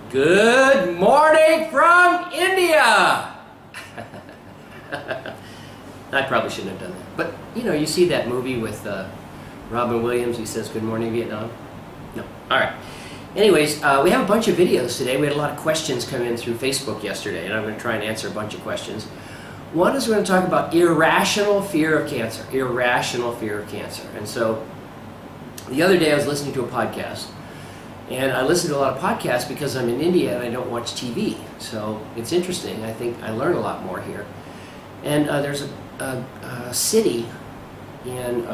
Good morning from India! I probably shouldn't have done that. But, you know, you see that movie with Robin Williams, he says, "Good morning, Vietnam." No. All right. Anyways, we have a bunch of videos today. We had a lot of questions come in through Facebook yesterday, and I'm going to try and answer a bunch of questions. One is we're going to talk about irrational fear of cancer. Irrational fear of cancer. And so, the other day I was listening to a podcast. And I listen to a lot of podcasts because I'm in India and I don't watch TV. So it's interesting. I think I learn a lot more here. And there's a city in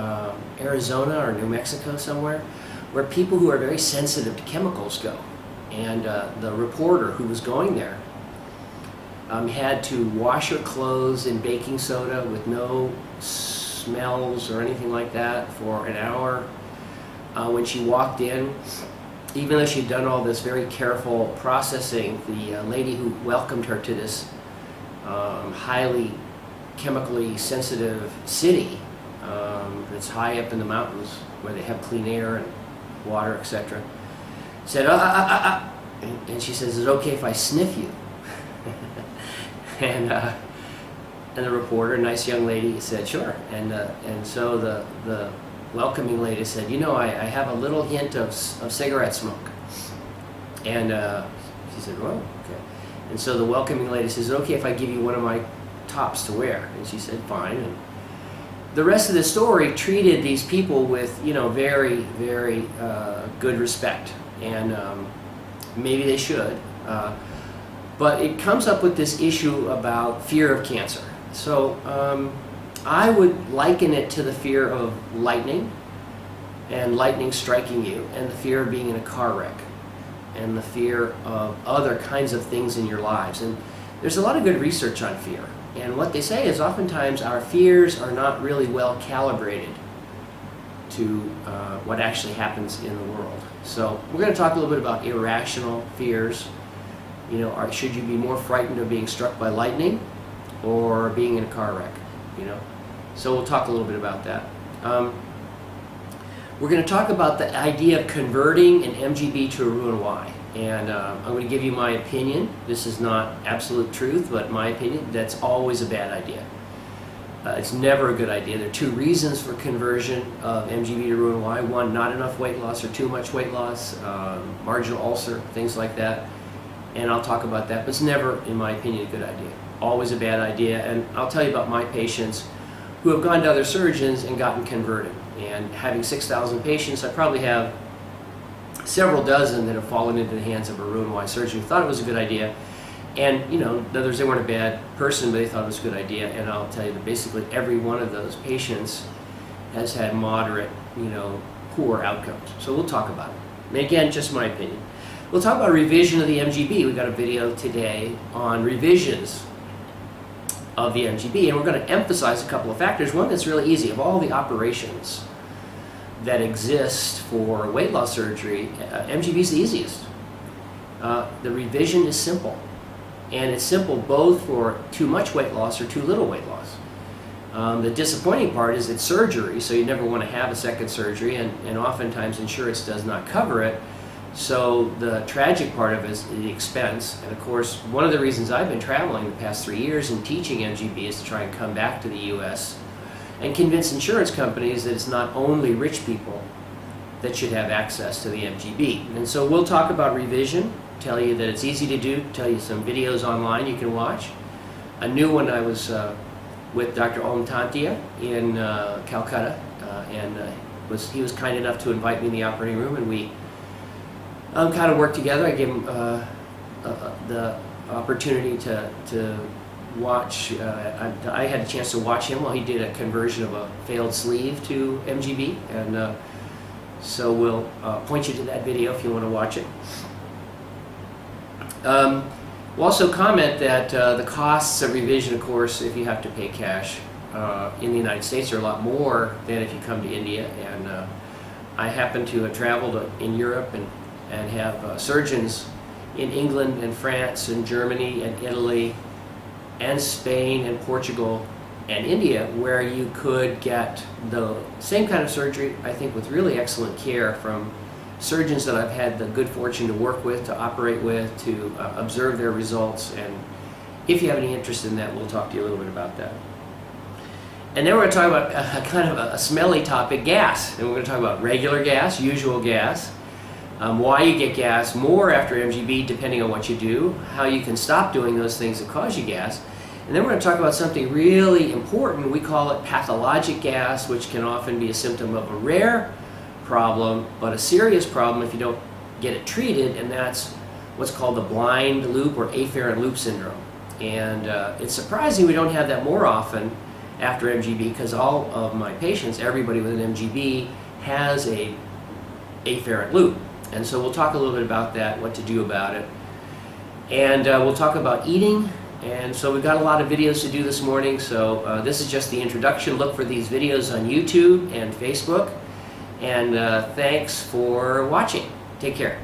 Arizona or New Mexico somewhere where people who are very sensitive to chemicals go. And the reporter who was going there had to wash her clothes in baking soda with no smells or anything like that for an hour. When she walked in, even though she'd done all this very careful processing, the lady who welcomed her to this highly chemically sensitive city that's high up in the mountains where they have clean air and water, etc., said, and she says, "Is it okay if I sniff you?" and the reporter, a nice young lady, said, "Sure." And so the welcoming lady said, "You know, I have a little hint of cigarette smoke." And she said, "Well, okay." And so the welcoming lady says, "Okay, if I give you one of my tops to wear?" And she said, "Fine." And the rest of the story treated these people with, you know, very, very good respect. And maybe they should. But it comes up with this issue about fear of cancer. So, I would liken it to the fear of lightning and lightning striking you, and the fear of being in a car wreck, and the fear of other kinds of things in your lives. And there's a lot of good research on fear. And what they say is oftentimes our fears are not really well calibrated to what actually happens in the world. So we're going to talk a little bit about irrational fears. You know, should you be more frightened of being struck by lightning or being in a car wreck? You know, so we'll talk a little bit about that. We're going to talk about the idea of converting an MGB to a Roux-en-Y, and I'm going to give you my opinion. This is not absolute truth, but my opinion. That's always a bad idea. It's never a good idea. There are two reasons for conversion of MGB to Roux-en-Y. One, not enough weight loss or too much weight loss, marginal ulcer, things like that. And I'll talk about that, but it's never, in my opinion, a good idea. Always a bad idea. And I'll tell you about my patients who have gone to other surgeons and gotten converted. And having 6,000 patients, I probably have several dozen that have fallen into the hands of a Roux-en-Y surgeon who thought it was a good idea. And, you know, in other words, they weren't a bad person, but they thought it was a good idea. And I'll tell you that basically every one of those patients has had moderate, you know, poor outcomes. So we'll talk about it. And again, just my opinion. We'll talk about revision of the MGB. We've got a video today on revisions of the MGB, and we're going to emphasize a couple of factors. One that's really easy. Of all the operations that exist for weight loss surgery, MGB is the easiest. The revision is simple, and it's simple both for too much weight loss or too little weight loss. The disappointing part is it's surgery, so you never want to have a second surgery, and oftentimes insurance does not cover it. So the tragic part of it is the expense. And of course, one of the reasons I've been traveling the past 3 years and teaching MGB is to try and come back to the U.S. and convince insurance companies that it's not only rich people that should have access to the MGB. And so we'll talk about revision, tell you that it's easy to do, tell you some videos online you can watch. A new one, I was with Dr. Om Tantia in Calcutta, and he was kind enough to invite me in the operating room, and we kind of worked together. I gave him the opportunity to watch. I had a chance to watch him while he did a conversion of a failed sleeve to MGB, and so we'll point you to that video if you want to watch it. We'll also comment that the costs of revision, of course, if you have to pay cash in the United States, are a lot more than if you come to India. And I happen to have traveled in Europe and have surgeons in England and France and Germany and Italy and Spain and Portugal and India, where you could get the same kind of surgery, I think, with really excellent care from surgeons that I've had the good fortune to work with, to operate with, to observe their results. And if you have any interest in that, we'll talk to you a little bit about that. And then we're going to talk about kind of a smelly topic, gas. And we're going to talk about regular gas, usual gas, why you get gas, more after MGB depending on what you do, how you can stop doing those things that cause you gas. And then we're going to talk about something really important. We call it pathologic gas, which can often be a symptom of a rare problem, but a serious problem if you don't get it treated, and that's what's called the blind loop or afferent loop syndrome. And it's surprising we don't have that more often after MGB, because all of my patients, everybody with an MGB, has a afferent loop. And so we'll talk a little bit about that, what to do about it. And we'll talk about eating. And so we've got a lot of videos to do this morning, so this is just the introduction. Look for these videos on YouTube and Facebook. And thanks for watching. Take care.